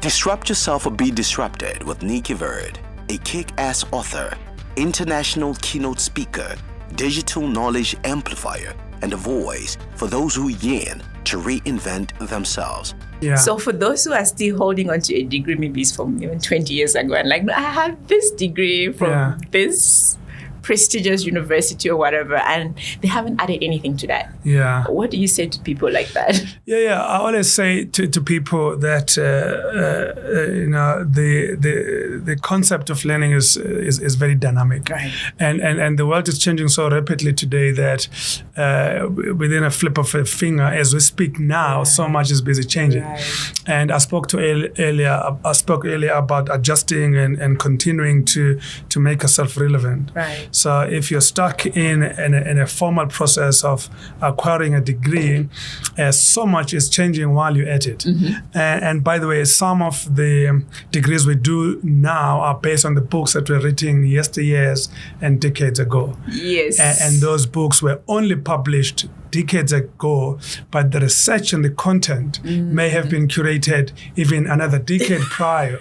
Disrupt yourself or be disrupted with Nikki Verd, a kick-ass author, international keynote speaker, digital knowledge amplifier, and a voice for those who yearn to reinvent themselves. Yeah. So for those who are still holding on to a degree, maybe it's from even 20 years ago, and like, I have this degree from this prestigious university or whatever, and they haven't added anything to that. Yeah. What do you say to people like that? Yeah. I always say to people that the concept of learning is very dynamic, Right. And the world is changing so rapidly today that within a flip of a finger, as we speak now, so much is busy changing. Right. And I spoke earlier about adjusting and continuing to make yourself relevant. Right. So if you're stuck in a formal process of acquiring a degree, so much is changing while you're at it. Mm-hmm. And by the way, some of the degrees we do now are based on the books that were written yesteryears and decades ago. Yes. And those books were only published decades ago, but the research and the content may have been curated even another decade prior.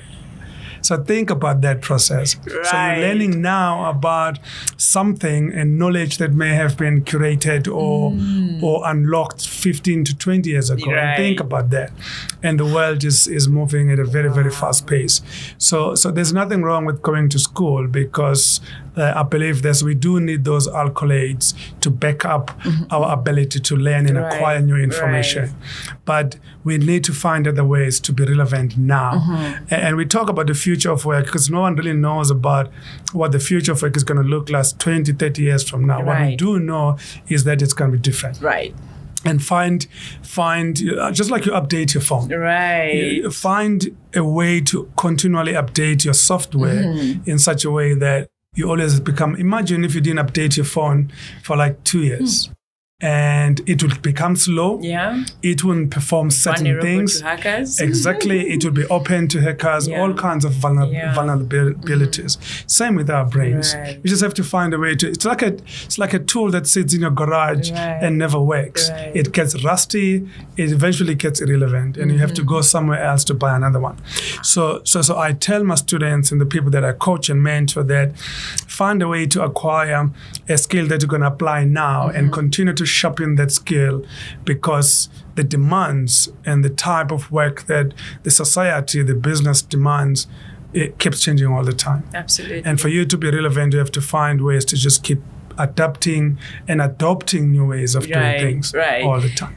So think about that process. Right. So you're learning now about something and knowledge that may have been curated or unlocked 15 to 20 years ago. Right. And think about that. And the world is moving at a very, very fast pace. So there's nothing wrong with going to school, because I believe that we do need those accolades to back up our ability to learn and acquire new information. Right. But we need to find other ways to be relevant now. And we talk about the future of work because no one really knows about what the future of work is going to look like 20, 30 years from now. What we do know is that it's going to be different. Right. And find just like you update your phone. Right. Find a way to continually update your software in such a way that you always imagine if you didn't update your phone for like 2 years. And it will become slow. Yeah. It won't perform certain Vulnerable things. to hackers. Exactly. It will be open to hackers, all kinds of vulnerabilities. Same with our brains. Right. You just have to find a way to. It's like a tool that sits in your garage and never works. Right. It gets rusty. It eventually gets irrelevant, and you have to go somewhere else to buy another one. So I tell my students and the people that I coach and mentor that find a way to acquire a skill that you're going to apply now and continue to sharpen that skill, because the demands and the type of work that the society, the business demands, it keeps changing all the time. Absolutely. And for you to be relevant, you have to find ways to just keep adapting and adopting new ways of doing things all the time.